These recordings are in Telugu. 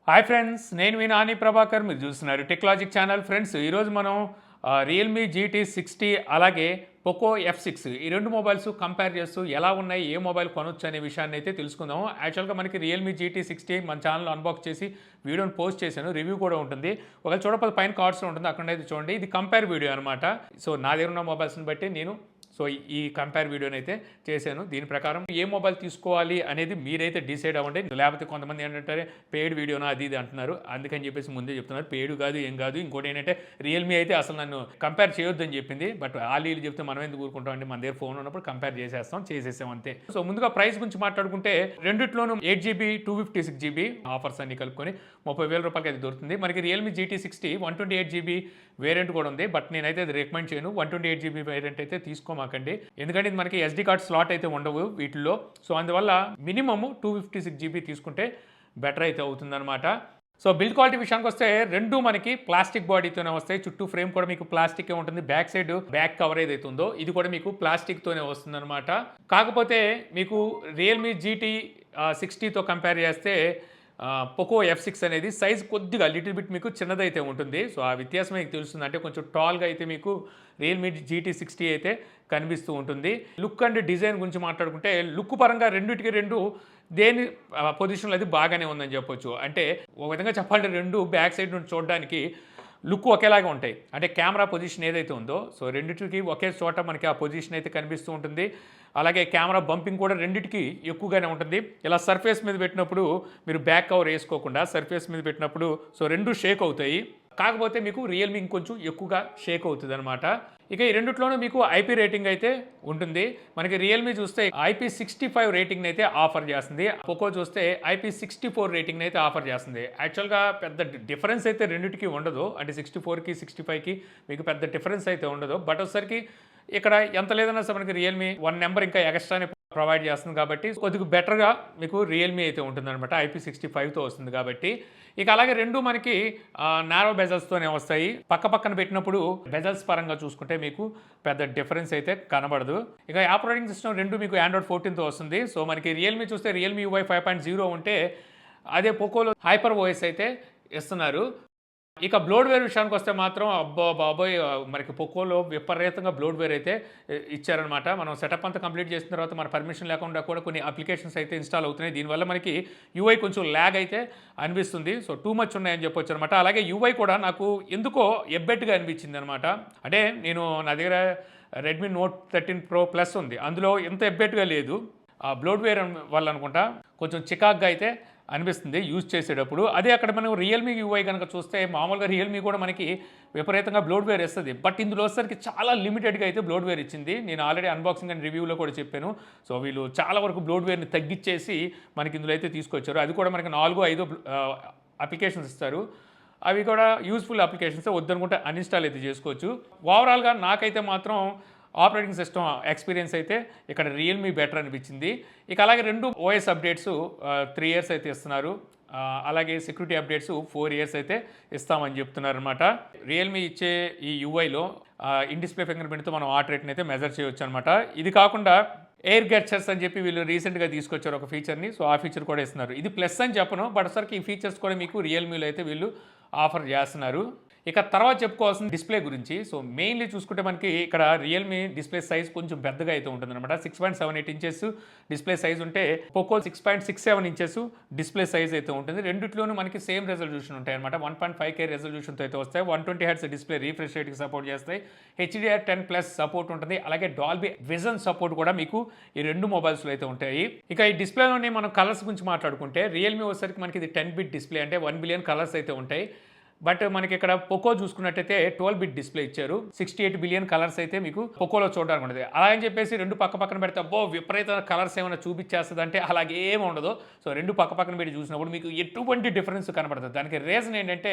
హాయ్ ఫ్రెండ్స్, నేను మీ నాని ప్రభాకర్. మీరు చూస్తున్నారు టెక్లాజిక్ ఛానల్. ఫ్రెండ్స్, ఈరోజు మనం రియల్మీ GT60 అలాగే పోకో F6 ఈ రెండు మొబైల్స్ కంపేర్ చేస్తూ ఎలా ఉన్నాయి, ఏ మొబైల్ కొనొచ్చు అనే విషయాన్ని అయితే తెలుసుకుందాం. యాక్చువల్గా మనకి రియల్మీ GT60 మన ఛానల్లో అన్బాక్స్ చేసి వీడియోని పోస్ట్ చేశాను, రివ్యూ కూడా ఉంటుంది. ఒకవేళ చూడకపోతే పైన కార్డ్స్లో ఉంటుంది, అక్కడైతే చూడండి. ఇది కంపేర్ వీడియో అనమాట. సో నా దగ్గర ఉన్న మొబైల్స్ని బట్టి నేను ఈ కంపేర్ వీడియోని అయితే చేశాను. దీని ప్రకారం ఏ మొబైల్ తీసుకోవాలి అనేది మీరైతే డిసైడ్ అవ్వండి. లేకపోతే కొంతమంది ఏంటంటే పెయిడ్ వీడియోనా అది ఇది అంటున్నారు. అందుకని చెప్పేసి ముందే చెప్తున్నారు, పెయిడ్ కాదు ఏం కాదు. ఇంకోటి ఏంటంటే రియల్మీ అయితే అసలు నన్ను కంపేర్ చేయొద్దని చెప్పింది. బట్ వీళ్ళు చెప్తే మనం ఎందుకు ఊరుకుంటామండి, మన దగ్గర ఫోన్ ఉన్నప్పుడు కంపేర్ చేసేసాం అంతే. సో ముందుగా ప్రైస్ గురించి మాట్లాడుకుంటే రెండిట్లోనూ 8GB 256GB ఆఫర్స్ అన్ని కలుపుకొని 30,000 రూపాయలకి అది దొరుకుతుంది. మనకి రియల్మీ GT60 128GB వేరియంట్ కూడా ఉంది. బట్ నేనైతే అది రికమెండ్ చేయను. 128GB వేరియంట్ అయితే తీసుకోమాకండి, ఎందుకంటే ఇది మనకి SD కార్డ్ స్లాట్ అయితే ఉండవు వీటిల్లో. సో అందువల్ల మినిమమ్ 256GB తీసుకుంటే బెటర్ అయితే అవుతుందన్నమాట. సో బిల్డ్ క్వాలిటీ విషయానికి వస్తే రెండు మనకి ప్లాస్టిక్ బాడీతోనే వస్తాయి. చుట్టూ ఫ్రేమ్ కూడా మీకు ప్లాస్టిక్ ఉంటుంది. బ్యాక్ సైడ్ బ్యాక్ కవర్ ఏదైతే ఉందో ఇది కూడా మీకు ప్లాస్టిక్తోనే వస్తుందన్నమాట. కాకపోతే మీకు రియల్మీ GT60తో కంపేర్ చేస్తే పోకో F6 అనేది సైజ్ కొద్దిగా లిటిల్ బిట్ మీకు చిన్నదైతే ఉంటుంది. సో ఆ వ్యత్యాసం మీకు తెలుస్తుంది. అంటే కొంచెం టాల్గా అయితే మీకు రియల్మీ GT60 అయితే కనిపిస్తూ ఉంటుంది. లుక్ అండ్ డిజైన్ గురించి మాట్లాడుకుంటే లుక్ పరంగా రెండు దేని పొజిషన్లో అది బాగానే ఉందని చెప్పొచ్చు. అంటే ఒక విధంగా చెప్పాలంటే రెండు బ్యాక్ సైడ్ నుండి చూడడానికి లుక్ ఒకేలాగా ఉంటాయి. అంటే కెమెరా పొజిషన్ ఏదైతే ఉందో సో రెండింటికి ఒకే చోట మనకి ఆ పొజిషన్ అయితే కనిపిస్తూ ఉంటుంది. అలాగే కెమెరా బంపింగ్ కూడా రెండింటికి ఎక్కువగానే ఉంటుంది. ఇలా సర్ఫేస్ మీద పెట్టినప్పుడు మీరు బ్యాక్ కవర్ వేసుకోకుండా సర్ఫేస్ మీద పెట్టినప్పుడు సో రెండు షేక్ అవుతాయి. కాకపోతే మీకు రియల్మీ ఇంకొంచెం ఎక్కువగా షేక్ అవుతుంది అనమాట. ఇక ఈ రెండిట్లోనూ మీకు IP రేటింగ్ అయితే ఉంటుంది. మనకి రియల్మీ చూస్తే IP65 రేటింగ్ అయితే ఆఫర్ చేస్తుంది. పోకో చూస్తే IP64 రేటింగ్ అయితే ఆఫర్ చేస్తుంది. యాక్చువల్గా పెద్ద డిఫరెన్స్ అయితే రెండింటికి ఉండదు. అంటే 64కి 65కి మీకు పెద్ద డిఫరెన్స్ అయితే ఉండదు. బట్ ఒకసారికి ఇక్కడ ఎంత లేదన్నా సరే మనకి రియల్మీ 1 నెంబర్ ఇంకా ఎక్స్ట్రానే ప్రొవైడ్ చేస్తుంది కాబట్టి కొద్దిగా బెటర్గా మీకు రియల్మీ అయితే ఉంటుందన్నమాట. IP65తో వస్తుంది కాబట్టి. ఇక అలాగే రెండు మనకి నారో బెజల్స్తోనే వస్తాయి. పక్కన పెట్టినప్పుడు బెజల్స్ పరంగా చూసుకుంటే మీకు పెద్ద డిఫరెన్స్ అయితే కనబడదు. ఇక ఆపరేటింగ్ సిస్టమ్ రెండు మీకు Android 14తో వస్తుంది. సో మనకి రియల్మీ చూస్తే రియల్మీ UI 5.0 ఉంటే అదే పోకోలో హైపర్ OS అయితే ఇస్తున్నారు. ఇక బ్లోడ్వేర్ విషయానికి వస్తే మాత్రం అబ్బా బాబోయ్, మనకి పోకోలో విపరీతంగా బ్లోడ్వేర్ అయితే ఇచ్చారనమాట. మనం సెటప్ అంతా కంప్లీట్ చేసిన తర్వాత మన పర్మిషన్ లేకుండా కూడా కొన్ని అప్లికేషన్స్ అయితే ఇన్స్టాల్ అవుతున్నాయి. దీనివల్ల మనకి UI కొంచెం ల్యాగ్ అయితే అనిపిస్తుంది. సో టూ మచ్ ఉన్నాయని చెప్పొచ్చు అనమాట. అలాగే UI కూడా నాకు ఎందుకో ఎబ్బెట్టుగా అనిపించింది అనమాట. అంటే నా దగ్గర రెడ్మీ Note 13 Pro Plus ఉంది, అందులో ఎంత ఎబ్బెట్టుగా లేదు. ఆ బ్లోడ్వేర్ వల్ల అనుకుంటా కొంచెం చికాక్గా అయితే అనిపిస్తుంది యూజ్ చేసేటప్పుడు. అదే అక్కడ మనం రియల్మీ UI కనుక చూస్తే మామూలుగా రియల్మీ కూడా మనకి విపరీతంగా బ్లోడ్వేర్ ఇస్తుంది. బట్ ఇందులో వచ్చేసరికి చాలా లిమిటెడ్గా అయితే బ్లోడ్వేర్ ఇచ్చింది. నేను ఆల్రెడీ అన్బాక్సింగ్ అండ్ రివ్యూలో కూడా చెప్పాను. సో వీళ్ళు చాలా వరకు బ్లోడ్వేర్ని తగ్గించేసి మనకి ఇందులో అయితే తీసుకొచ్చారు. అది కూడా మనకి 4-5 అప్లికేషన్స్ ఇస్తారు. అవి కూడా యూస్ఫుల్ అప్లికేషన్స్, వద్దనుకుంటే అన్ఇన్స్టాల్ అయితే చేసుకోవచ్చు. ఓవరాల్గా నాకైతే మాత్రం ఆపరేటింగ్ సిస్టమ్ ఎక్స్పీరియన్స్ అయితే ఇక్కడ రియల్మీ బెటర్ అనిపించింది. ఇక అలాగే రెండు OS అప్డేట్స్ 3 years అయితే ఇస్తున్నారు. అలాగే సెక్యూరిటీ అప్డేట్స్ 4 years అయితే ఇస్తామని చెప్తున్నారు అనమాట. రియల్మీ ఇచ్చే ఈ UIలో ఇన్ డిస్ప్లే ఫింగర్ ప్రింట్తో మనం హార్ట్ రేట్ని అయితే మెజర్ చేయొచ్చు అనమాట. ఇది కాకుండా ఎయిర్ గెస్చర్స్ అని చెప్పి వీళ్ళు రీసెంట్గా తీసుకొచ్చారు ఒక ఫీచర్ని. సో ఆ ఫీచర్ కూడా ఇస్తున్నారు. ఇది ప్లస్ అని చెప్పను, బట్ సరికి ఈ ఫీచర్స్ కూడా మీకు రియల్మీలో అయితే వీళ్ళు ఆఫర్ చేస్తున్నారు. ఇక తర్వాత చెప్పుకోవాల్సిన డిస్ప్లే గురించి. సో మెయిన్లీ చూసుకుంటే మనకి ఇక్కడ రియల్మీ డిస్ప్లే సైజ్ కొంచెం పెద్దగా అయితే ఉంటుంది అనమాట. 6.78 inches డిస్ప్లే సైజ్ ఉంటే పోకో 6.67 inches డిస్ప్లే సైజ్ అయితే ఉంటుంది. రెండిట్లోనూ మనకి సేమ్ రెజల్యూషన్ ఉంటాయి అనమాట. 1.5K రెజల్యూషన్తో అయితే వస్తాయి. 120 Hz డిస్ప్లే రీఫ్రెష్ రేట్కి సపోర్ట్ చేస్తాయి. HDR10+ సపోర్ట్ ఉంటుంది. అలాగే డాల్బీ విజన్ సపోర్ట్ కూడా మీకు ఈ రెండు మొబైల్స్లో అయితే ఉంటాయి. ఇక ఈ డిస్ప్లేలోనే మనం కలర్స్ గురించి మాట్లాడుకుంటే రియల్మీ వచ్చేసరికి మనకి ఇది 10-bit డిస్ప్లే, అంటే 1 billion కలర్స్ అయితే ఉంటాయి. బట్ మనకి ఇక్కడ పోకో చూసుకున్నట్టయితే 12-bit డిస్ప్లే ఇచ్చారు. 68 billion కలర్స్ అయితే మీకు పోకోలో చూడడానికి ఉంటుంది. అలా అని చెప్పేసి రెండు పక్కన పెడితే అబ్బో విపరీత కలర్స్ ఏమైనా చూపించేస్తుంది అంటే అలాగే ఏమి ఉండదు. సో రెండు పక్కన పెట్టి చూసినప్పుడు మీకు ఎటువంటి డిఫరెన్స్ కనబడుతుంది. దానికి రీజన్ ఏంటంటే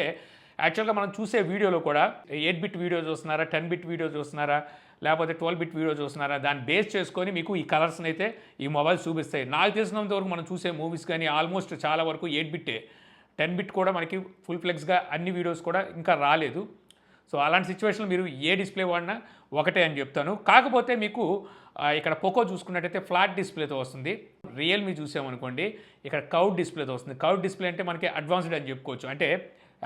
యాక్చువల్గా మనం చూసే వీడియోలో కూడా 8-bit వీడియో చూస్తున్నారా, 10-bit వీడియో చూస్తున్నారా, లేకపోతే 12-bit వీడియో చూస్తున్నారా, దాన్ని బేస్ చేసుకొని మీకు ఈ కలర్స్ని అయితే ఈ మొబైల్ చూపిస్తాయి. నాకు తెలిసినంత వరకు మనం చూసే మూవీస్ కానీ ఆల్మోస్ట్ చాలా వరకు 8-bit, 10-bit కూడా మనకి ఫుల్ ఫ్లెక్స్గా అన్ని వీడియోస్ కూడా ఇంకా రాలేదు. సో అలాంటి సిచ్యువేషన్లో మీరు ఏ డిస్ప్లే వాడినా ఒకటే అని చెప్తాను. కాకపోతే మీకు ఇక్కడ పోకో చూసుకున్నట్టయితే ఫ్లాట్ డిస్ప్లేతో వస్తుంది. రియల్మీ చూసామనుకోండి ఇక్కడ కర్వ్డ్ డిస్ప్లేతో వస్తుంది. కర్వ్డ్ డిస్ప్లే అంటే మనకి అడ్వాన్స్డ్ అని చెప్పుకోవచ్చు. అంటే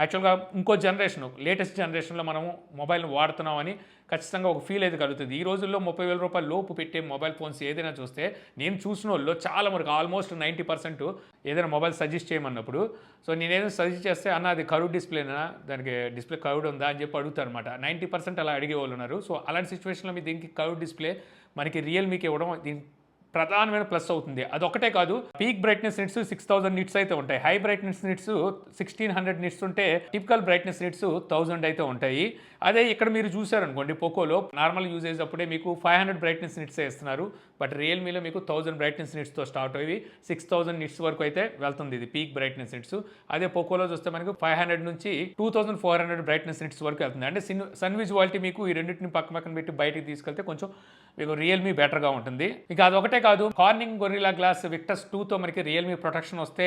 యాక్చువల్గా ఇంకో జనరేషన్, లేటెస్ట్ జనరేషన్లో మనము మొబైల్ని వాడుతున్నామని ఖచ్చితంగా ఒక ఫీల్ అయితే కలుగుతుంది. ఈ రోజుల్లో 30,000 రూపాయల లోపు పెట్టే మొబైల్ ఫోన్స్ ఏదైనా చూస్తే నేను చూసిన వాళ్ళు చాలా వరకు ఆల్మోస్ట్ 90% ఏదైనా మొబైల్ సజెస్ట్ చేయమన్నప్పుడు సో నేనేదైనా సజెస్ట్ చేస్తే అన్న అది కర్వ్డ్ డిస్ప్లేనా, దానికి డిస్ప్లే కర్వ్డ్ ఉందా అని చెప్పి అడుగుతారు అనమాట. 90% అలా అడిగే వాళ్ళు ఉన్నారు. సో అలాంటి సిచ్యువేషన్లో మీ దీనికి కర్వ్డ్ డిస్ప్లే మనకి రియల్మీకి ఇవ్వడం దీనికి ప్రధానమైన ప్లస్ అవుతుంది. అదొకటే కాదు, పీక్ బ్రైట్నెస్ నిట్స్ 6000 నిట్స్ అయితే ఉంటాయి. హై బ్రైట్నెస్ నిట్స్ 1600 నిట్స్ ఉంటే టిపికల్ బ్రైట్నెస్ నిట్స్ 1000 అయితే ఉంటాయి. అదే ఇక్కడ మీరు చూసారనుకోండి పోకోలో నార్మల్ యూజేజ్ అప్పుడే మీకు 500 బ్రైట్నెస్ నిట్స్ ఇస్తున్నారు. బట్ రియల్మీలో మీకు 1000 బ్రైట్నెస్ నిట్స్తో స్టార్ట్ అయ్యి 6000 నిట్స్ వరకు అయితే వెళ్తుంది ఇది పీక్ బ్రైట్నెస్ నిట్స్. అదే పోకోలో చూస్తే మనకు 500 నుంచి 2400 బ్రైట్నెస్ నిట్స్ వరకు వెళ్తుంది. అంటే సన్ విజువాలిటీ మీకు ఈ రెండింటిని పక్కన పెట్టి బయటికి తీసుకెళ్తే కొంచెం మీకు రియల్మీ బెటర్గా ఉంటుంది. ఇక అదొకటే కాదు, కార్నింగ్ గొరిల్లా గ్లాస్ విక్టస్ 2తో మనకి రియల్మీ ప్రొటెక్షన్ వస్తే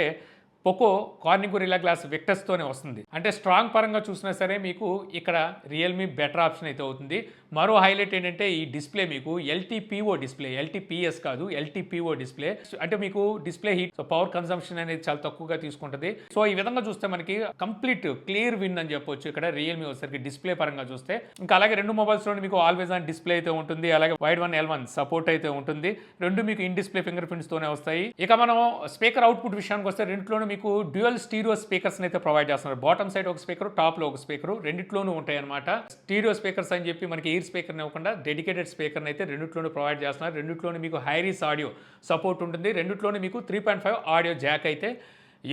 పోకో కార్నింగ్ గొరిల్లా గ్లాస్ విక్టస్తోనే వస్తుంది. అంటే స్ట్రాంగ్ పరంగా చూసినా సరే మీకు ఇక్కడ రియల్మీ బెటర్ ఆప్షన్ అయితే అవుతుంది. మరో హైలైట్ ఏంటంటే ఈ డిస్ప్లే మీకు ఎల్టీపీఓ డిస్ప్లే, ఎల్టీపీఎస్ కాదు ఎల్టీపీఓ డిస్ప్లే. అంటే మీకు display heat, so power consumption అనేది చాలా తక్కువగా తీసుకుంటుంది. సో ఈ విధంగా చూస్తే మనకి కంప్లీట్ క్లియర్ విన్ అని చెప్పొచ్చు ఇక్కడ రియల్మీ వచ్చేసరికి డిస్ప్లే పరంగా చూస్తే. ఇంకా అలాగే రెండు మొబైల్స్లో మీకు ఆల్వేస్ ఆన్ డిస్ప్లే అయితే ఉంటుంది. అలాగే వైడ్ 1L1 సపోర్ట్ అయితే ఉంటుంది. రెండు మీకు ఇన్ డిస్ప్లే ఫింగర్ ప్రింట్స్తోనే వస్తాయి. ఇక మనం స్పీకర్ అవుట్పుట్ విషయానికి వస్తే రెండిట్లోనూ మీకు డ్యూయల్ స్టీరియో స్పీకర్స్ అయితే ప్రొవైడ్ చేస్తున్నారు. బాటమ్ సైడ్ ఒక స్పీకర్, టాప్ లో ఒక స్పీకర్, రెండిట్లోనూ ఉంటాయి అనమాట. స్టీరియో స్పీకర్స్ అని చెప్పి మనకి ఎయిర్ స్పీకర్ ఇవ్వకుండా డెడికేటెడ్ స్పీకర్ అయితే రెండిట్లోనూ ప్రొవైడ్ చేస్తున్నారు. రెండిట్లోనూ మీకు హైరీస్ ఆడియో సపోర్ట్ ఉంటుంది. రెండిట్లోనూ మీకు 3.5 ఆడియో జాక్ అయితే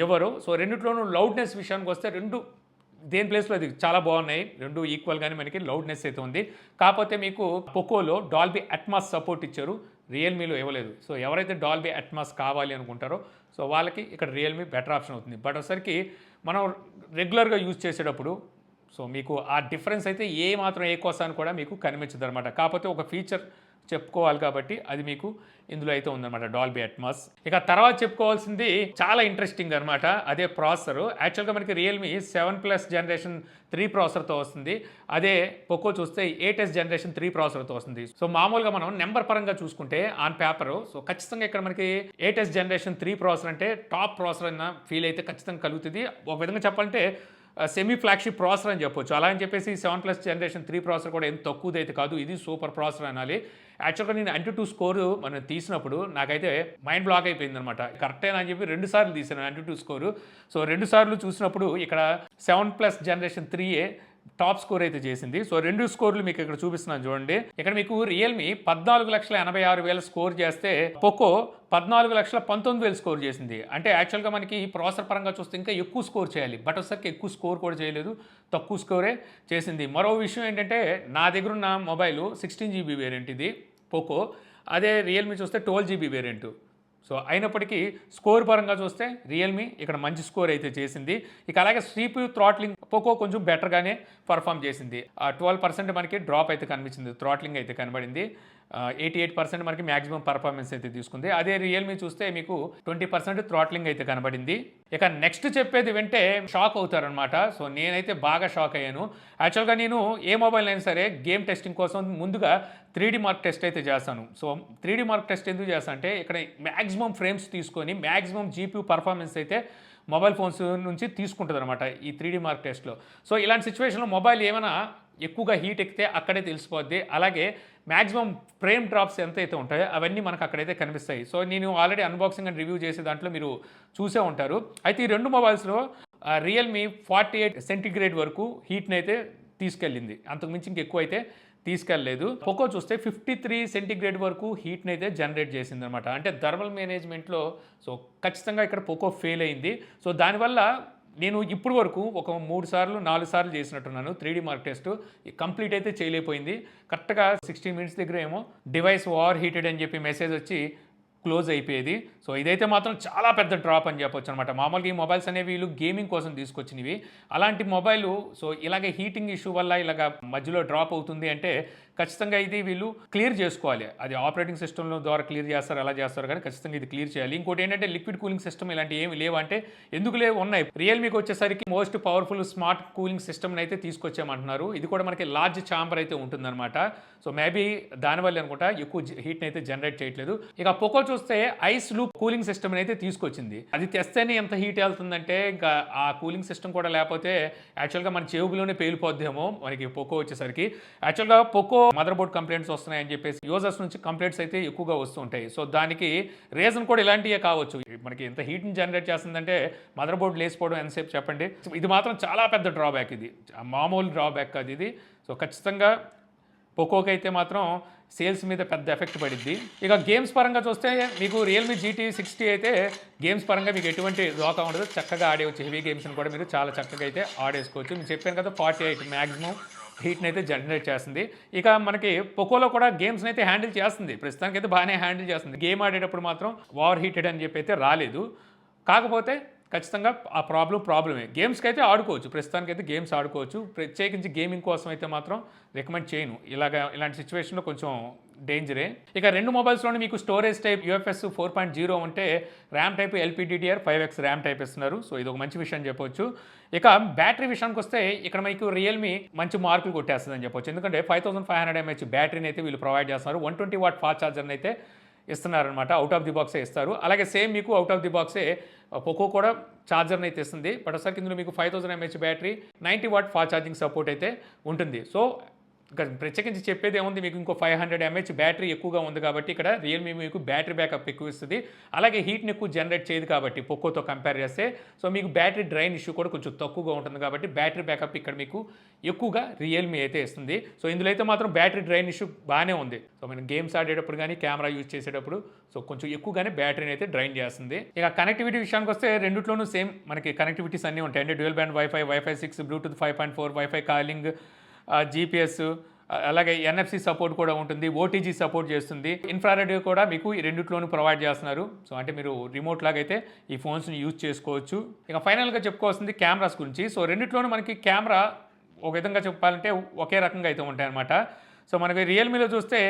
ఇవ్వరు. సో రెండిట్లోనూ లౌడ్నెస్ విషయానికి వస్తే రెండు దేని ప్లేస్లో అది చాలా బాగున్నాయి. రెండు ఈక్వల్గానే మనకి లౌడ్నెస్ అయితే ఉంది. కాకపోతే మీకు పోకోలో డాల్బీ అట్మాస్ సపోర్ట్ ఇచ్చారు, రియల్మీలో ఇవ్వలేదు. సో ఎవరైతే డాల్బీ అట్మాస్ కావాలి అనుకుంటారో సో వాళ్ళకి ఇక్కడ రియల్మీ బెటర్ ఆప్షన్ అవుతుంది. బట్ ఒకసారికి మనం రెగ్యులర్గా యూజ్ చేసేటప్పుడు సో మీకు ఆ డిఫరెన్స్ అయితే ఏ కోసాన్ని కూడా మీకు కనిపించదు అనమాట. కాకపోతే ఒక ఫీచర్ చెప్పుకోవాలి కాబట్టి అది మీకు ఇందులో అయితే ఉందన్నమాట, డాల్బీ అట్మాస్. ఇక తర్వాత చెప్పుకోవాల్సింది చాలా ఇంట్రెస్టింగ్ అనమాట, అదే ప్రాసెసర్. యాక్చువల్గా మనకి రియల్మీ 7+ జనరేషన్ 3 ప్రాసెసర్తో వస్తుంది. అదే పోకో చూస్తే 8s జనరేషన్ 3 ప్రాసెసర్తో వస్తుంది. సో మామూలుగా మనం నెంబర్ పరంగా చూసుకుంటే ఆన్ పేపర్ సో ఖచ్చితంగా ఇక్కడ మనకి 8s జనరేషన్ 3 ప్రాసెసర్ అంటే టాప్ ప్రాసెసర్ అన్న ఫీల్ అయితే ఖచ్చితంగా కలుగుతుంది. ఒక విధంగా చెప్పాలంటే సెమీ ఫ్లాగ్షిప్ ప్రాసెసర్ అని చెప్పొచ్చు. అలా అని చెప్పేసి 7+ జనరేషన్ 3 ప్రాసెసర్ కూడా ఏం తక్కువదైతే కాదు, ఇది సూపర్ ప్రాసెసర్ అనాలి. యాక్చువల్గా నేను AnTuTu స్కోరు మనం తీసినప్పుడు నాకైతే మైండ్ బ్లాక్ అయిపోయింది అనమాట. కరెక్టేనా అని చెప్పి 2 సార్లు తీసాను AnTuTu స్కోరు. సో 2 సార్లు చూసినప్పుడు ఇక్కడ 7+ జనరేషన్ 3 టాప్ స్కోర్ అయితే చేసింది. సో 2 స్కోర్లు మీకు ఇక్కడ చూపిస్తున్నాను చూడండి. ఇక్కడ మీకు రియల్మీ 14,86,000 స్కోర్ చేస్తే పోకో 14,19,000 స్కోర్ చేసింది. అంటే యాక్చువల్గా మనకి ఈ ప్రాసెసర్ పరంగా చూస్తే ఇంకా ఎక్కువ స్కోర్ చేయాలి. బట్ ఒకసారికి ఎక్కువ స్కోర్ కూడా చేయలేదు, తక్కువ స్కోరే చేసింది. మరో విషయం ఏంటంటే నా దగ్గర ఉన్న మొబైల్ 16GB వేరియంట్ ఇది పోకో, అదే రియల్మీ చూస్తే 12GB వేరియంట్. సో అయినప్పటికీ స్కోర్ పరంగా చూస్తే రియల్మీ ఇక్కడ మంచి స్కోర్ అయితే చేసింది. ఇక అలాగే CPU థ్రాట్లింగ్ పోకో కొంచెం బెటర్గానే పర్ఫామ్ చేసింది. 12% మనకి డ్రాప్ అయితే కనిపించింది, థ్రాట్లింగ్ అయితే కనబడింది. 88% మనకి మ్యాక్సిమం పర్ఫార్మెన్స్ అయితే తీసుకుంది. అదే రియల్మీ చూస్తే మీకు 20% థ్రాట్లింగ్ అయితే కనబడింది. ఇక నెక్స్ట్ చెప్పేది వింటే షాక్ అవుతారనమాట. సో నేనైతే బాగా షాక్ అయ్యాను. యాక్చువల్గా నేను ఏ మొబైల్ అయినా సరే గేమ్ టెస్టింగ్ కోసం ముందుగా 3D మార్క్ టెస్ట్ అయితే చేస్తాను. సో 3D మార్క్ టెస్ట్ ఎందుకు చేస్తాను అంటే ఇక్కడ మ్యాక్సిమం ఫ్రేమ్స్ తీసుకొని మ్యాక్సిమం GPU పర్ఫార్మెన్స్ అయితే మొబైల్ ఫోన్స్ నుంచి తీసుకుంటుంది అనమాట ఈ 3D మార్క్ టెస్ట్లో. సో ఇలాంటి సిచ్యువేషన్లో మొబైల్ ఏమైనా ఎక్కువగా హీట్ ఎక్కితే అక్కడే తెలిసిపోద్ది. అలాగే మ్యాక్సిమం ఫ్రేమ్ డ్రాప్స్ ఎంతైతే ఉంటాయో అవన్నీ మనకు అక్కడైతే కనిపిస్తాయి. సో నేను ఆల్రెడీ అన్బాక్సింగ్ అండ్ రివ్యూ చేసే దాంట్లో మీరు చూసే ఉంటారు. అయితే ఈ రెండు మొబైల్స్లో రియల్మీ 48 సెంటిగ్రేడ్ వరకు హీట్ని అయితే తీసుకెళ్ళింది, అంతకు మించి ఇంకెక్కువ అయితే తీసుకెళ్ళలేదు. పోకో చూస్తే 53 సెంటిగ్రేడ్ వరకు హీట్ని అయితే జనరేట్ చేసింది అనమాట. అంటే థర్మల్ మేనేజ్మెంట్లో సో ఖచ్చితంగా ఇక్కడ పోకో ఫెయిల్ అయింది. సో దానివల్ల నేను ఇప్పుడు వరకు ఒక 3 సార్లు 4 సార్లు చేసినట్టున్నాను 3D మార్క్ టెస్ట్, కంప్లీట్ అయితే చేయలేకపోయింది. కరెక్ట్గా 16 మినిట్స్ దగ్గర ఏమో డివైస్ ఓవర్ హీటెడ్ అని చెప్పి మెసేజ్ వచ్చి క్లోజ్ అయిపోయేది. సో ఇదైతే మాత్రం చాలా పెద్ద డ్రాప్ అని చెప్పొచ్చు అనమాట. మామూలుగా ఈ మొబైల్స్ అనేవి వీళ్ళు గేమింగ్ కోసం తీసుకొచ్చినవి. అలాంటి మొబైల్ సో ఇలాగే హీటింగ్ ఇష్యూ వల్ల ఇలాగ మధ్యలో డ్రాప్ అవుతుంది అంటే ఖచ్చితంగా ఇది వీళ్ళు క్లియర్ చేసుకోవాలి. అది ఆపరేటింగ్ సిస్టమ్‌లో ద్వారా క్లియర్ చేస్తారు, ఎలా చేస్తారో కానీ ఖచ్చితంగా ఇది క్లియర్ చేయాలి. ఇంకోటి ఏంటంటే లిక్విడ్ కూలింగ్ సిస్టమ్ ఇలాంటివి ఏమి లేవంటే ఎందుకు లేవు ఉన్నాయి. రియల్‌మీకి వచ్చేసరికి మోస్ట్ పవర్‌ఫుల్ స్మార్ట్ కూలింగ్ సిస్టమ్‌ని అయితే తీసుకొచ్చామంటున్నారు. ఇది కూడా మనకి లార్జ్ చాంబర్ అయితే ఉంటుందన్నమాట. సో మేబీ దానివల్ల అనుకుంటా ఎక్కువ హీట్‌ని అయితే జనరేట్ చేయట్లేదు. ఇక పోకో చూస్తే ఐస్ లూప్ కూలింగ్ సిస్టమ్‌ని అయితే తీసుకొచ్చింది. అది తెస్తేనే ఎంత హీట్ వెళ్తుందంటే ఇంకా ఆ కూలింగ్ సిస్టమ్ కూడా లేకపోతే యాక్చువల్‌గా మన చెవులోనే పేలిపోద్దేమో మనకి పోకో వచ్చేసరికి. యాక్చువల్‌గా పోకో మదర్ బోర్డ్ కంప్లైంట్స్ వస్తున్నాయని చెప్పేసి యూజర్స్ నుంచి కంప్లైంట్స్ అయితే ఎక్కువగా వస్తుంటాయి. సో దానికి రీజన్ కూడా ఇలాంటివే కావచ్చు. మనకి ఎంత హీట్‌ని జనరేట్ చేస్తుందంటే మదర్ బోర్డ్ లేసిపోవడం ఎంతసేపు చెప్పండి. ఇది మాత్రం చాలా పెద్ద డ్రాబ్యాక్ ఇది. మామూలు డ్రాబ్యాక్ కాదు ఇది. సో ఖచ్చితంగా పోకోకి అయితే మాత్రం సేల్స్ మీద పెద్ద ఎఫెక్ట్ పడిద్ది. ఇక గేమ్స్ పరంగా చూస్తే మీకు రియల్మీ GT 60 అయితే గేమ్స్ పరంగా మీకు ఎటువంటి దోకా ఉండదు. చక్కగా ఆడేయచ్చు. హెవీ గేమ్స్ని కూడా మీరు చాలా చక్కగా అయితే ఆడేసుకోవచ్చు. నేను చెప్పాను కదా 48 మ్యాక్సిమం హీట్ని అయితే జనరేట్ చేస్తుంది. ఇక మనకి పోకోలో కూడా గేమ్స్ని అయితే హ్యాండిల్ చేస్తుంది. ప్రస్తుతానికైతే బాగానే హ్యాండిల్ చేస్తుంది. గేమ్ ఆడేటప్పుడు మాత్రం ఓవర్ హీటెడ్ అని చెప్పి అయితే రాలేదు. కాకపోతే ఖచ్చితంగా ఆ ప్రాబ్లమే. గేమ్స్కి అయితే ఆడుకోవచ్చు. ప్రస్తుతానికైతే గేమ్స్ ఆడుకోవచ్చు. ప్రత్యేకించి గేమింగ్ కోసం అయితే మాత్రం రికమెండ్ చేయను. ఇలాంటి సిచ్యువేషన్లో కొంచెం డేంజరే. ఇక రెండు మొబైల్స్లోనే మీకు స్టోరేజ్ టైప్ UFS 4.0 ఉంటే RAM type LPDDR5X RAM type ఇస్తున్నారు. సో ఇది ఒక మంచి విషయం చెప్పొచ్చు. ఇక బ్యాటరీ విషయానికి వస్తే ఇక్కడ మీకు రియల్మీ మంచి మార్కులు కొట్టేస్తుందని చెప్పొచ్చు. ఎందుకంటే 5500 mAh బ్యాటరీని అయితే వీళ్ళు ప్రొవైడ్ చేస్తున్నారు. 120 వాట్ ఫాస్ట్ ఛార్జర్ని అయితే ఇస్తున్నారనమాట. అవుట్ ఆఫ్ ది బాక్సే ఇస్తారు. అలాగే సేమ్ మీకు అవుట్ ఆఫ్ ది బాక్సే పోకో కూడా ఛార్జర్ని అయితే ఇస్తుంది. బట్ ఒకసారి ఇందులో మీకు 5000 mAh battery 90 watt fast charging support అయితే ఉంటుంది. సో ఇంకా ప్రత్యేకించి చెప్పేది ఏముంది, మీకు ఇంకో 500 mAh బ్యాటరీ ఎక్కువగా ఉంది కాబట్టి ఇక్కడ రియల్మీ మీకు బ్యాటరీ బ్యాకప్ ఎక్కువ ఇస్తుంది. అలాగే హీట్ని ఎక్కువ జనరేట్ చేయదు కాబట్టి పోకోతో కంపేర్ చేస్తే. సో మీకు బ్యాటరీ డ్రైన్ ఇష్యూ కూడా కొంచెం తక్కువగా ఉంటుంది కాబట్టి బ్యాటరీ బ్యాకప్ ఇక్కడ మీకు ఎక్కువగా రియల్మీ అయితే ఇస్తుంది. సో ఇందులో అయితే మాత్రం బ్యాటరీ డ్రైన్ ఇష్యూ బాగానే ఉంది. సో మనం గేమ్స్ ఆడేటప్పుడు కానీ కెమెరా యూజ్ చేసేటప్పుడు సో కొంచెం ఎక్కువగానే బ్యాటరీని అయితే డ్రైన్ చేస్తుంది. ఇక కనెక్టివిటీ విషయానికి వస్తే రెండిట్లోనూ సేమ్ మనకి కనెక్టివిటీస్ అన్నీ ఉంటాయి. అంటే dual band wifi 6, Bluetooth 5.4, wifi calling, GPS, అలాగే NFC సపోర్ట్ కూడా ఉంటుంది. OTG సపోర్ట్ చేస్తుంది. ఇన్ఫ్రారెడ్ కూడా మీకు ఈ రెండిట్లోనూ ప్రొవైడ్ చేస్తున్నారు. సో అంటే మీరు రిమోట్ లాగా అయితే ఈ ఫోన్స్ని యూజ్ చేసుకోవచ్చు. ఇక ఫైనల్గా చెప్పుకోవాల్సింది కెమెరాస్ గురించి. సో రెండిట్లోనూ మనకి కెమెరా ఒక విధంగా చెప్పాలంటే ఒకే రకంగా అయితే ఉంటాయన్నమాట. సో మనకి రియల్మీలో చూస్తే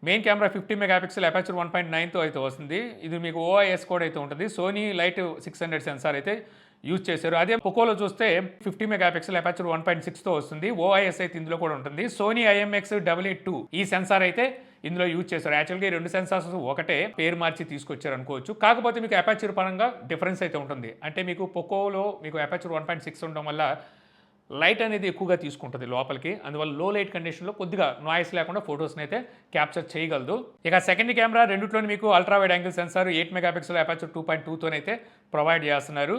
మెయిన్ కెమెరా 50 మెగాపిక్సెల్ అపర్చర్ 1.9తో అయితే వస్తుంది. ఇది మీకు OIS కూడా అయితే ఉంటుంది. సోనీ లైట్ 600 సెన్సార్ అయితే యూజ్ చేశారు. అదే పోకోలో చూస్తే 50 మెగాపిక్సెల్ అపర్చర్ 1.6తో వస్తుంది. OIS అయితే ఇందులో కూడా ఉంటుంది. సోనీ IMX882 ఈ సెన్సార్ అయితే ఇందులో యూజ్ చేశారు. యాక్చువల్గా ఈ రెండు సెన్సార్స్ ఒకటే, పేరు మార్చి తీసుకొచ్చారు అనుకోవచ్చు. కాకపోతే మీకు అపర్చర్ పరంగా డిఫరెన్స్ అయితే ఉంటుంది. అంటే మీకు పోకోలో మీకు అపర్చర్ 1.6 ఉండడం వల్ల లైట్ అనేది ఎక్కువగా తీసుకుంటుంది లోపలికి. అందువల్ల లో లైట్ కండిషన్లో కొద్దిగా నాయిస్ లేకుండా ఫొటోస్ని అయితే క్యాప్చర్ చేయగలదు. ఇక సెకండ్ కెమెరా రెండిట్లోని మీకు ultra wide angle sensor 8 megapixel aperture 2.2తోనైతే ప్రొవైడ్ చేస్తున్నారు.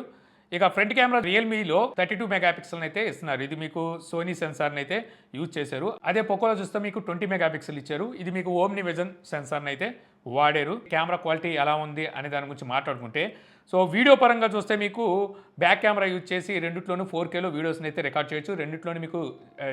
ఇక ఫ్రంట్ కెమెరా రియల్మీలో 32 మెగాపిక్సెల్ని అయితే ఇస్తున్నారు. ఇది మీకు సోనీ సెన్సార్ని అయితే యూజ్ చేశారు. అదే పోకోలో చూస్తే మీకు 20 మెగాపిక్సెల్ ఇచ్చారు. ఇది మీకు ఓమ్ని విజన్ సెన్సార్ని అయితే వాడారు. కెమెరా క్వాలిటీ ఎలా ఉంది అనే దాని గురించి మాట్లాడుకుంటే, సో వీడియో పరంగా చూస్తే మీకు బ్యాక్ కెమెరా యూజ్ చేసి రెండిట్లోనూ 4Kలో వీడియోస్ని అయితే రికార్డ్ చేయొచ్చు. రెండిట్లోనూ మీకు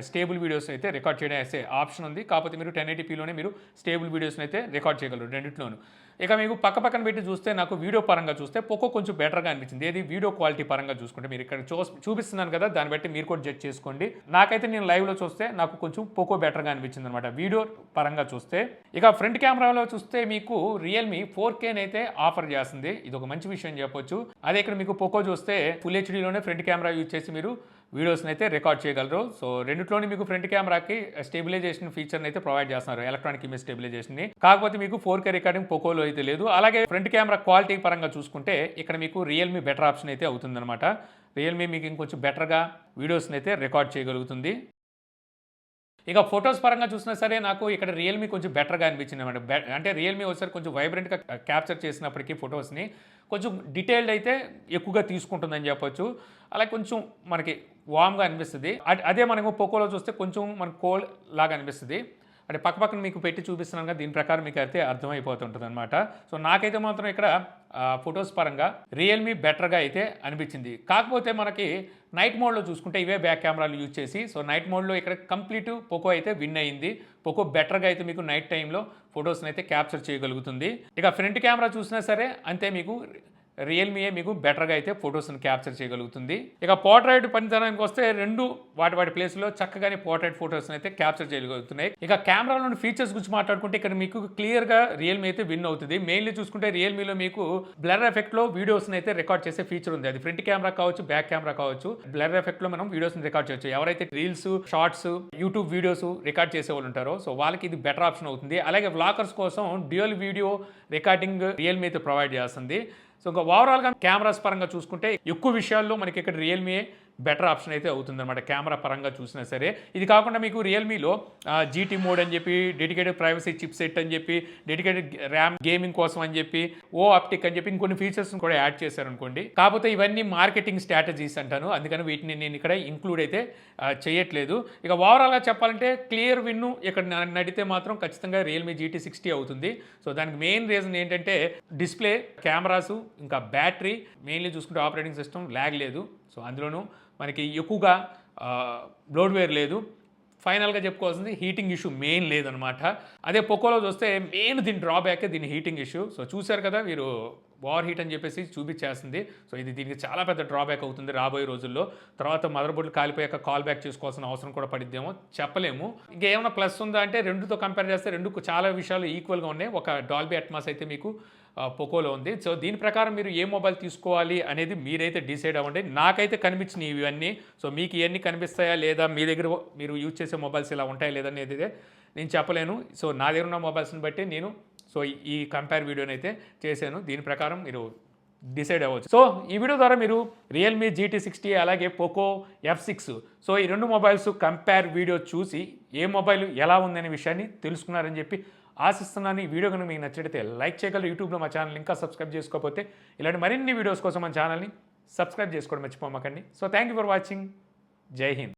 స్టేబుల్ వీడియోస్ అయితే రికార్డ్ చేయడం అయితే ఆప్షన్ ఉంది. కాకపోతే మీరు 1080pలోనే మీరు స్టేబుల్ వీడియోస్ని అయితే రికార్డ్ చేయగలరు రెండిట్లోనూ. ఇక మీకు పక్కన పెట్టి చూస్తే నాకు వీడియో పరంగా చూస్తే పోకో కొంచెం బెటర్గా అనిపించింది. ఏది వీడియో క్వాలిటీ పరంగా చూసుకుంటే మీరు ఇక్కడ చూపిస్తున్నాను కదా, దాన్ని బట్టి మీరు కూడా జడ్జ్ చేసుకోండి. నాకైతే నేను లైవ్లో చూస్తే నాకు కొంచెం పోకో బెటర్గా అనిపించింది అనమాట వీడియో పరంగా చూస్తే. ఇక ఫ్రంట్ కెమెరాలో చూస్తే మీకు రియల్మీ 4Kని అయితే ఆఫర్ చేస్తుంది. ఇది ఒక మంచి విషయం చెప్పొచ్చు. అదే ఇక్కడ మీకు పోకో చూస్తే ఫుల్ హెచ్డీలోనే ఫ్రంట్ కెమెరా యూజ్ చేసి మీరు వీడియోస్ని అయితే రికార్డ్ చేయగలరు. సో రెండిట్లోని మీకు ఫ్రంట్ కెమెరాకి స్టెబిలైజేషన్ ఫీచర్ని అయితే ప్రొవైడ్ చేస్తున్నారు, ఎలక్ట్రానిక్ ఇమేజ్ స్టెబిలైజేషన్ని. కాకపోతే మీకు 4K రికార్డింగ్ పోకోలో అయితే లేదు. అలాగే ఫ్రంట్ కెమెరా క్వాలిటీ పరంగా చూసుకుంటే ఇక్కడ మీకు రియల్మీ బెటర్ ఆప్షన్ అయితే అవుతుందన్నమాట. రియల్మీ మీకు ఇంకొంచెం బెటర్గా వీడియోస్ని అయితే రికార్డ్ చేయగలుగుతుంది. ఇక ఫొటోస్ పరంగా చూసినా సరే నాకు ఇక్కడ రియల్మీ కొంచెం బెటర్గా అనిపించింది అనమాట. అంటే రియల్మీ ఒకసారి కొంచెం వైబ్రెంట్గా క్యాప్చర్ చేసినప్పటికీ ఫొటోస్ని కొంచెం డీటెయిల్డ్ అయితే ఎక్కువగా తీసుకుంటుందని చెప్పొచ్చు. అలాగే కొంచెం మనకి వామ్గా అనిపిస్తుంది. అదే మనకు పోకోలో చూస్తే కొంచెం మనకు కోల్డ్ లాగా అనిపిస్తుంది. అంటే పక్కన మీకు పెట్టి చూపిస్తున్నాను కదా, దీని ప్రకారం మీకు అయితే అర్థమైపోతుంటుంది అనమాట. సో నాకైతే మాత్రం ఇక్కడ ఫొటోస్ పరంగా రియల్మీ బెటర్గా అయితే అనిపించింది. కాకపోతే మనకి నైట్ మోడ్లో చూసుకుంటే ఇవే బ్యాక్ కెమెరాలు యూజ్ చేసి, సో నైట్ మోడ్లో ఇక్కడ కంప్లీట్ పోకో అయితే విన్ అయింది. పోకో బెటర్గా అయితే మీకు నైట్ టైంలో ఫొటోస్ని అయితే క్యాప్చర్ చేయగలుగుతుంది. ఇక ఫ్రంట్ కెమెరా చూసినా సరే అంతే, మీకు రియల్మీయే మీకు బెటర్గా అయితే ఫొటోస్ని క్యాప్చర్ చేయగలుగుతుంది. ఇక పోర్ట్రైట్ పనితనానికి వస్తే రెండు వాటి ప్లేస్లో చక్కగానే పోర్ట్రైట్ ఫొటోస్ని అయితే క్యాప్చర్ చేయగలుగుతున్నాయి. ఇక కెమెరాలోని ఫీచర్స్ గురించి మాట్లాడుకుంటే ఇక్కడ మీకు క్లియర్గా రియల్మీ అయితే విన్ అవుతుంది. మెయిన్లీ చూసుకుంటే రియల్మీలో మీకు బ్లర్ ఎఫెక్ట్లో వీడియోస్ని అయితే రికార్డ్ చేసే ఫీచర్ ఉంది. అది ఫ్రంట్ కెమెరా కావచ్చు, బ్యాక్ కెమెరా కావచ్చు. బ్లర్ ఎఫెక్ట్లో మనం వీడియోస్ని రికార్డ్ చేయొచ్చు. ఎవరైతే reels, shorts, YouTube videos record చేసే వాళ్ళు ఉంటారో సో వాళ్ళకి ఇది బెటర్ ఆప్షన్ అవుతుంది. అలాగే వ్లాగర్స్ కోసం డ్యూయల్ వీడియో రికార్డింగ్ రియల్మీ అయితే ప్రొవైడ్ చేస్తుంది. సో ఇంకా ఓవరాల్గా కెమెరాస్ పరంగా చూసుకుంటే ఎక్కువ విషయాల్లో మనకి ఇక్కడ రియల్మీ బెటర్ ఆప్షన్ అయితే అవుతుంది అనమాట కెమెరా పరంగా చూసినా సరే. ఇది కాకుండా మీకు రియల్మీలో జీటీ మోడ్ అని చెప్పి, డెడికేటెడ్ ప్రైవసీ చిప్ సెట్ అని చెప్పి, డెడికేటెడ్ ర్యామ్ గేమింగ్ కోసం అని చెప్పి, ఆప్టిక్ అని చెప్పి ఇంకొన్ని ఫీచర్స్ కూడా యాడ్ చేశారనుకోండి. కాకపోతే ఇవన్నీ మార్కెటింగ్ స్ట్రాటజీస్ అంటాను, అందుకని వీటిని నేను ఇక్కడ ఇంక్లూడ్ అయితే చేయట్లేదు. ఇక ఓవరాల్గా చెప్పాలంటే క్లియర్ విన్ను ఇక్కడ నడితే మాత్రం ఖచ్చితంగా రియల్మీ GT60 అవుతుంది. సో దానికి మెయిన్ రీజన్ ఏంటంటే డిస్ప్లే, కెమెరాసు, ఇంకా బ్యాటరీ, మెయిన్లీ చూసుకుంటే ఆపరేటింగ్ సిస్టమ్ ల్యాగ్ లేదు. సో అందులోనూ మనకి ఎక్కువగా బ్లోడ్వేర్ లేదు. ఫైనల్గా చెప్పుకోవాల్సింది హీటింగ్ ఇష్యూ మెయిన్ లేదనమాట. అదే పోకోలో చూస్తే మెయిన్ దీని డ్రాబ్యాకే దీని హీటింగ్ ఇష్యూ. సో చూశారు కదా మీరు, ఓవర్ హీట్ అని చెప్పేసి చూపించేస్తుంది. సో ఇది దీనికి చాలా పెద్ద డ్రాబ్యాక్ అవుతుంది రాబోయే రోజుల్లో. తర్వాత మదర్ బోర్డులు కాలిపోయాక కాల్ బ్యాక్ చేసుకోవాల్సిన అవసరం కూడా పడిద్దేమో, చెప్పలేము. ఇంకేమైనా ప్లస్ ఉందా అంటే రెండుతో కంపేర్ చేస్తే రెండు చాలా విషయాలు ఈక్వల్గా ఉన్నాయి. ఒక డాల్బీ అట్మాస్ అయితే మీకు పోకోలో ఉంది. సో దీని ప్రకారం మీరు ఏ మొబైల్ తీసుకోవాలి అనేది మీరైతే డిసైడ్ అవ్వండి. నాకైతే కనిపించినాయి ఇవన్నీ. సో మీకు ఇవన్నీ కనిపిస్తాయా లేదా, మీ దగ్గర మీరు యూజ్ చేసే మొబైల్స్ ఇలా ఉంటాయా లేదనేది నేను చెప్పలేను. సో నా దగ్గర ఉన్న మొబైల్స్ని బట్టి నేను ఈ కంపేర్ వీడియోని అయితే చేశాను. దీని ప్రకారం మీరు డిసైడ్ అవ్వచ్చు. సో ఈ వీడియో ద్వారా మీరు రియల్మీ GT60 అలాగే పోకో F6 సో ఈ రెండు మొబైల్స్ కంపేర్ వీడియో చూసి ఏ మొబైల్ ఎలా ఉందనే విషయాన్ని తెలుసుకున్నారని చెప్పి ఆశిస్తున్నాను. ఈ వీడియో కనుక మీకు నచ్చినట్లయితే లైక్ చేయగలరు. యూట్యూబ్లో మా ఛానల్ ఇంకా సబ్స్క్రైబ్ చేసుకోకపోతే ఇలాంటి మరిన్ని వీడియోస్ కోసం మన ఛానల్ని సబ్స్క్రైబ్ చేసుకోవడం మర్చిపోమాకండి. So thank you for watching. Jai Hind.